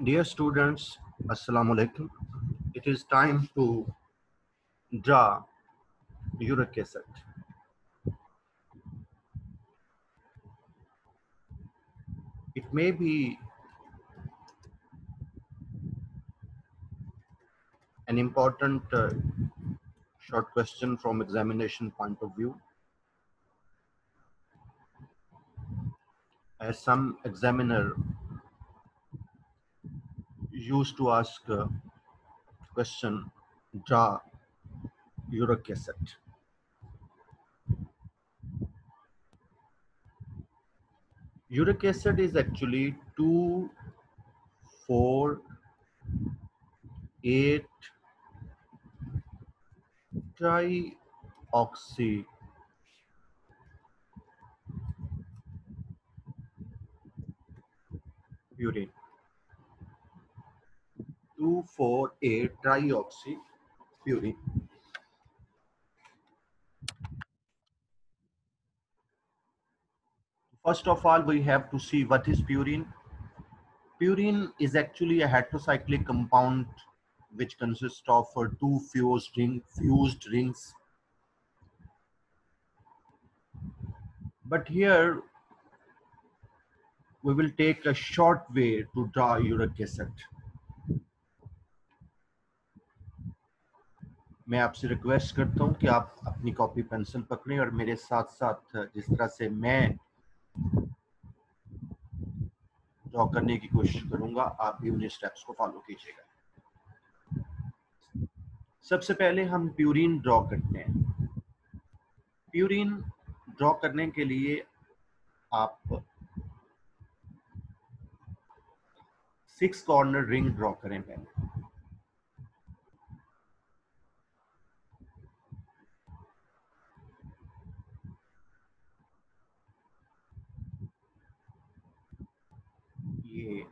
Dear students, Assalamu alaikum. It is time to draw uric acid. It may be an important short question from examination point of view, as some examiner used to ask question, draw uric acid. Uric acid is actually 2,4,8 trioxypurine. 2,4,8 trioxypurine. First of all, we have to see what is purine. Purine is actually a heterocyclic compound which consists of two fused rings. But here we will take a short way to draw uric acid. मैं आपसे request करता हूं कि आप अपनी copy pencil पकड़ें और मेरे साथ साथ जिस तरह से मैं ड्रॉ करने की कोशिश करूंगा आप भी उन्हीं स्टेप्स को फॉलो कीजिएगा. सबसे पहले हम प्यूरिन ड्रॉ करते हैं. प्यूरिन ड्रॉ करने के लिए आप 6 कॉर्नर रिंग ड्रॉ करें पहले. ये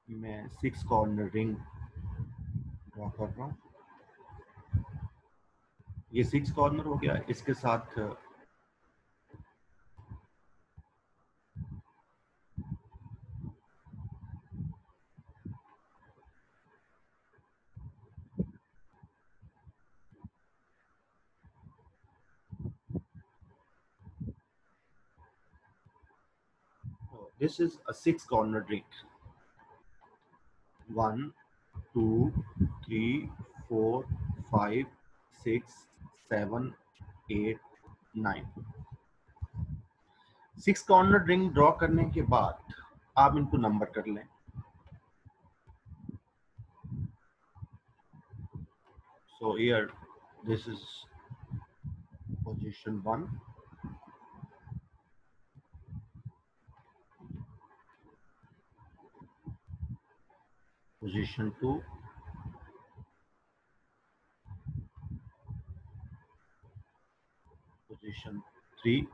मैं 6 कॉर्नर रिंग ड्रॉ कर रहा हूं. ये 6 कॉर्नर हो गया. इसके साथ this is a 6 corner ring. 1 2 3 4 5 6 7 8 9. 6 corner ring draw करने के बाद आप इनको नंबर कर लें. So here this is position 1, position 2, position 3,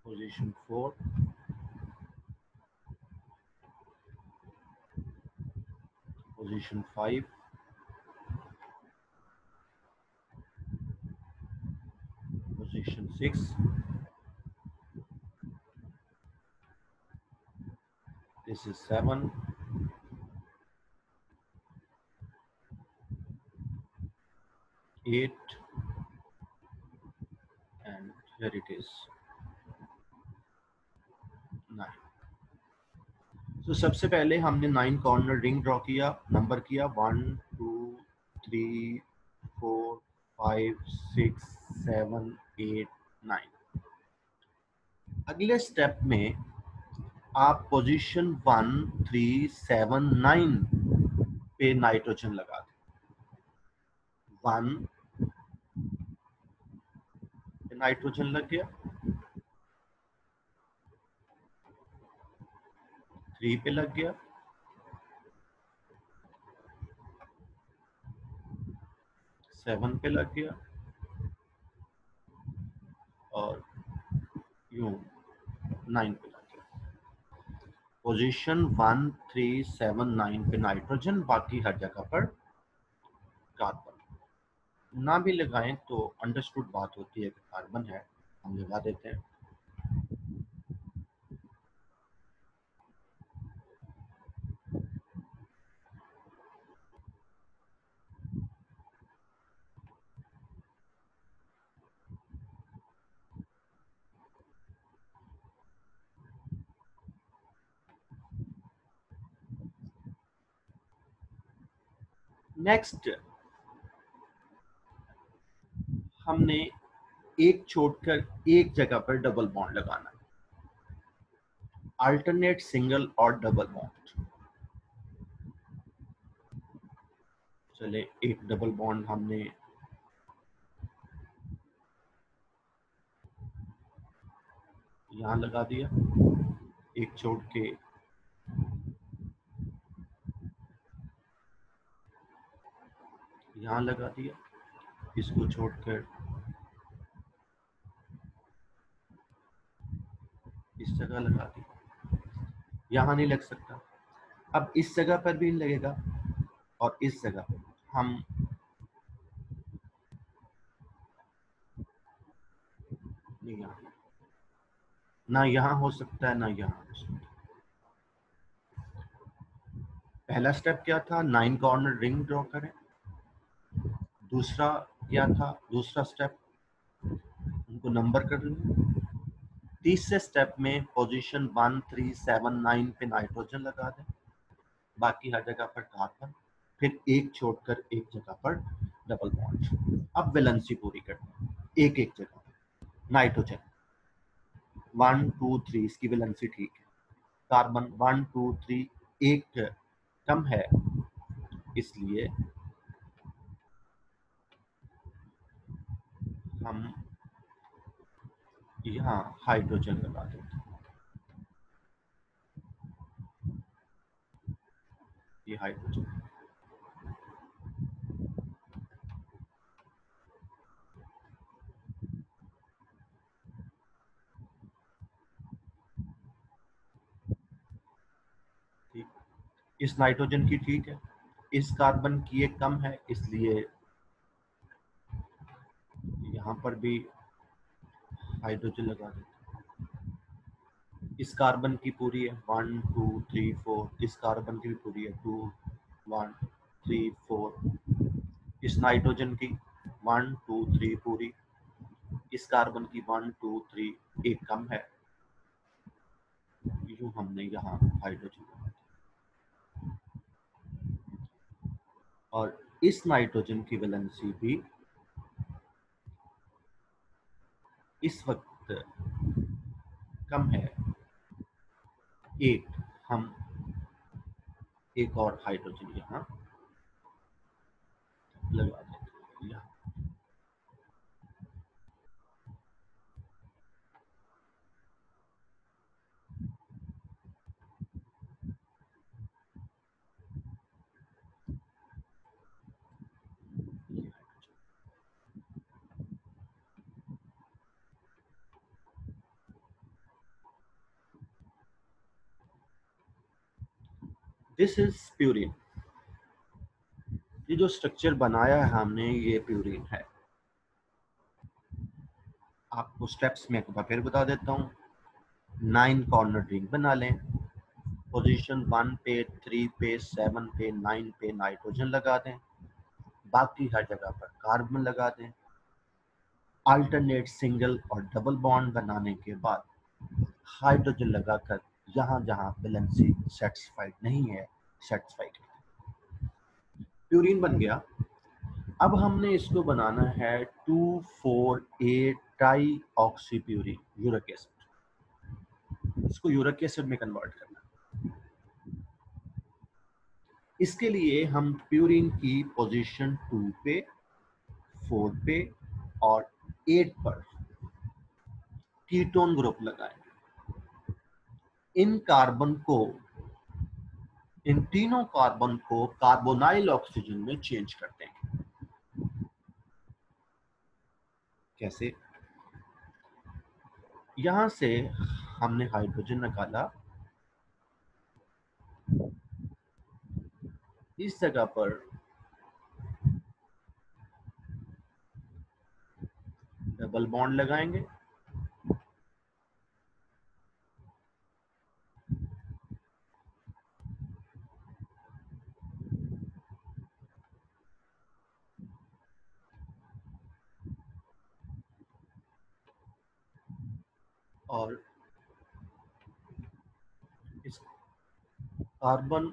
position 4, position 5, position 6, this is 7, 8, and here it is 9. तो सबसे पहले हमने 9 कॉर्नर रिंग ड्रॉ किया, नंबर किया 1 2 3 4 5 6 7 8 9. अगले स्टेप में आप पोजीशन 1 3 7 9 पे नाइट्रोजन लगा दें. 1 पे नाइट्रोजन लग गया, 3 पे लग गया, 7 पे लग गया और यूं 9 पे लग गया. पोजीशन 1379 पे नाइट्रोजन, बाकी हर जगह पर कार्बन। ना भी लगाएं तो अंडरस्टूड बात होती है कि कार्बन है, हम लगा देते हैं। नेक्स्ट हमने एक छोड़कर एक जगह पर डबल बॉन्ड लगाना है, अल्टरनेट सिंगल और डबल बॉन्ड। चले एक डबल बॉन्ड हमने यहाँ लगा दिया, एक छोड़ के यहाँ लगा दिया, इसको छोड़कर इस जगह लगा दिया, यहाँ नहीं लग सकता। अब इस जगह पर भी नहीं लगेगा और इस जगह पर हम नहीं, यहाँ ना यहाँ हो सकता है ना यहाँ हो सकता है। पहला स्टेप क्या था, 9 कॉर्नर रिंग ड्रॉ करें। दूसरा क्या था, दूसरा स्टेप उनको नंबर कर लें। तीसरे स्टेप में पोजीशन 1379 पे नाइट्रोजन लगा दें, बाकी हर जगह पर कार्बन, फिर एक छोड़कर एक जगह पर डबल बॉन्ड। अब वैलेंसी पूरी करते हैं, एक एक जगह नाइट्रोजन 1 2 3, इसकी वैलेंसी ठीक है। कार्बन 1 2 3, एक कम है, इसलिए हम यहाँ हाइड्रोजन लगा देते हैं। ये हाइड्रोजन, ठीक, इस नाइट्रोजन की ठीक है, इस कार्बन की एक कम है, इसलिए यहाँ पर भी हाइड्रोजन लगा देते हैं। इस कार्बन की पूरी है 1 2 3 4, इस कार्बन की भी पूरी है 2 1 3 4, इस नाइट्रोजन की 1 2 3 पूरी, इस कार्बन की 1 2 3, एक कम है, यूं हमने यहाँ हाइड्रोजन लगा दिया। और इस नाइट्रोजन की वैलेंसी भी इस वक्त कम है, एक, हम एक और हाइड्रोजन यहाँ लगा देते हैं। यहाँ ये हाइड्रोजन, दिस इज प्यूरिन। ये जो स्ट्रक्चर बनाया है हमने, ये प्यूरिन है। आपको स्टेप्स में एक बार फिर बता देता हूँ। 9 कॉर्नर रिंग बना लें, पोजीशन 1 पे 3 पे 7 पे 9 पे नाइट्रोजन लगा दें, बाकी हर जगह पर कार्बन लगा दें। अल्टरनेट सिंगल और डबल बॉन्ड बनाने के बाद हाइड्रोजन लगाकर जहां जहां बैलेंसी सेटिस्फाइड नहीं है, सेटिस्फाई कर। प्यूरिन बन गया। अब हमने इसको बनाना है 2,4,8 tie oxy purine, uric acid. इसको यूरिक एसिड में कन्वर्ट करना है। इसके लिए हम प्यूरिन की पोजीशन 2 पे 4 पे और 8 पर कीटोन ग्रुप लगाएंगे। इन कार्बन को, इन तीनों कार्बन को कार्बोनाइल ऑक्सीजन में चेंज कर देंगे। कैसे, यहां से हमने हाइड्रोजन निकाला, इस जगह पर डबल बॉन्ड लगाएंगे, और इस कार्बन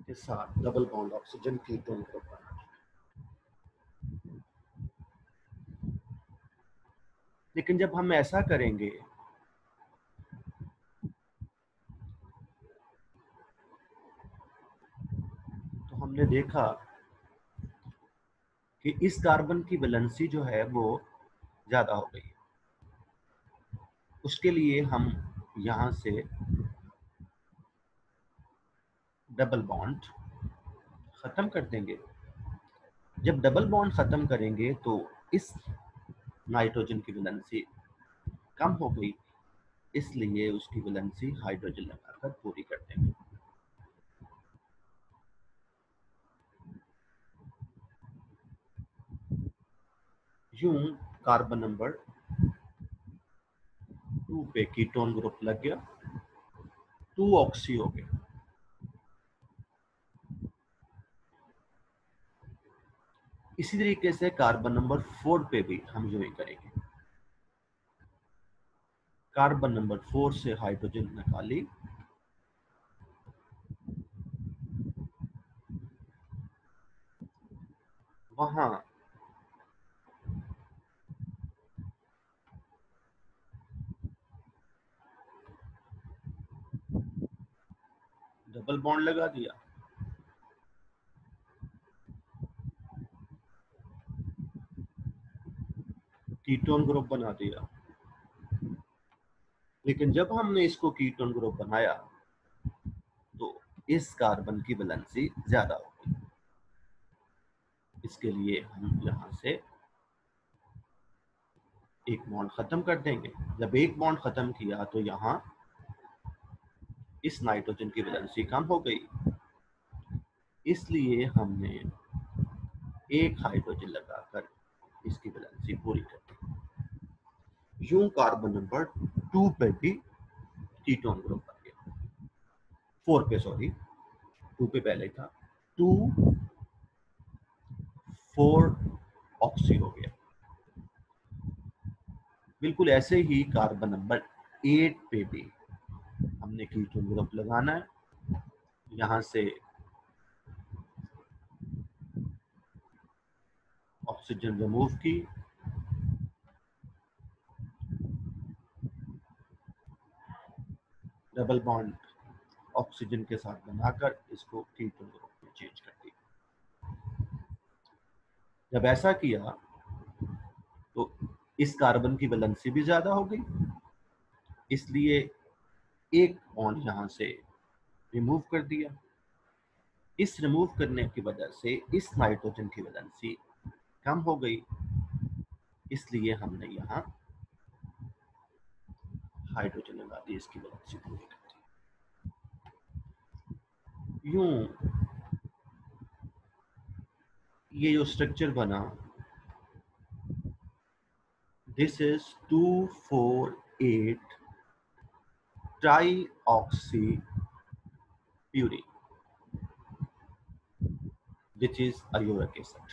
के साथ double bond oxygen ketone group बना। लेकिन जब हम ऐसा करेंगे तो हमने देखा कि इस कार्बन की वैलेंसी जो है वो ज्यादा हो गई। उसके लिए हम यहां से डबल बॉन्ड खत्म कर देंगे। जब डबल बॉन्ड खत्म करेंगे तो इस नाइट्रोजन की वैलेंसी कम हो गई, इसलिए उसकी वैलेंसी हाइड्रोजन लगाकर पूरी कर देंगे। यूं कार्बन नंबर 2 पे कीटोन ग्रुप लग गया, 2 ऑक्सी हो गया। इसी तरीके से कार्बन नंबर 4 पे भी हम यूं ही करेंगे। कार्बन नंबर 4 से हाइड्रोजन निकाली, वहां डबल बॉन्ड लगा दिया, कीटोन ग्रुप बना दिया। लेकिन जब हमने इसको कीटोन ग्रुप बनाया तो इस कार्बन की वैलेंसी ज्यादा हो गई। इसके लिए हम यहां से एक बॉन्ड खत्म कर देंगे। जब एक बॉन्ड खत्म किया तो यहां इस नाइट्रोजन की वैलेंसी कम हो गई, इसलिए हमने एक हाइड्रोजन लगाकर इसकी वैलेंसी पूरी कर दी। यूं कार्बन नंबर 2 पे भी कीटोन ग्रुप बन गया, 4 पे, सॉरी 2 पे पहले था, 2 4 ऑक्सी हो गया। बिल्कुल ऐसे ही कार्बन नंबर 8 पे भी हमने कीटोन ग्रुप लगाना है। यहां से ऑक्सीजन रिमूव की, डबल बॉन्ड ऑक्सीजन के साथ बनाकर इसको कीटोन ग्रुप में चेंज कर दी। जब ऐसा किया तो इस कार्बन की वैलेंसी भी ज्यादा हो गई, इसलिए एक बॉन्ड यहां से रिमूव कर दिया। इस रिमूव करने की वजह से इस नाइट्रोजन की वैलेंसी कम हो गई, इसलिए हमने यहाँ हाइड्रोजन लगा दी, इसकी वैलेंसी पूरी कर दी। यूं ये जो स्ट्रक्चर बना, this is 2,4,8 trioxy purine, which is a uric acid.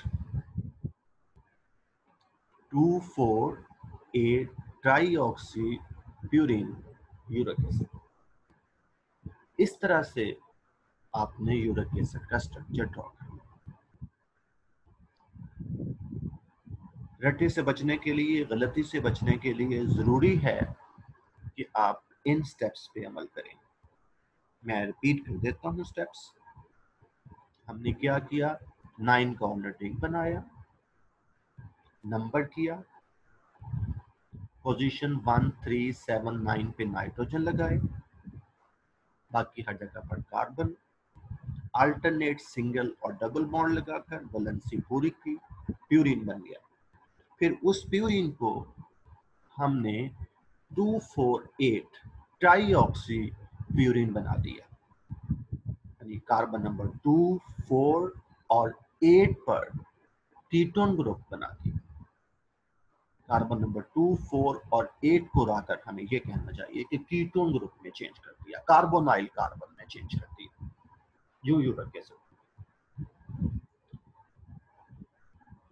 2,4,8 trioxy purine uric acid. इस तरह से आपने यूरिक एसिड का स्ट्रक्चर ड्रॉ करना। रट्टे से बचने के लिए, गलती से बचने के लिए जरूरी है कि आप इन स्टेप्स पे अमल करें। मैं रिपीट कर देता हूँ स्टेप्स। हमने क्या किया, 9 कॉर्नर रिंग बनाया, नंबर किया, पोजीशन 1, 3, 7, 9 पे नाइट्रोजन लगाए, बाकी हर जगह पर कार्बन, अल्टरनेट सिंगल और डबल बॉन्ड लगाकर वैलेंसी पूरी की, प्यूरिन बन गया। फिर उस प्यूरिन को हमने 2,4,8 ट्राईऑक्सी प्यूरिन बना दिया। यानी कार्बन नंबर 2, 4 और 8 पर कीटोन ग्रुप बना दिया। कार्बन नंबर 2, 4 और 8 को लाकर हमें ये कहना चाहिए कि कीटोन ग्रुप में चेंज कर दिया, कार्बोनाइल कार्बन में चेंज कर दिया। यू रख सकते।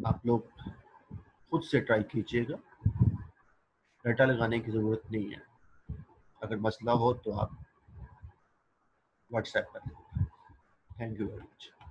आप लोग खुद से ट्राई कीजिएगा, रटा लगाने की ज़रूरत नहीं है। अगर मसला हो तो आप व्हाट्सएप पर। Thank you very much.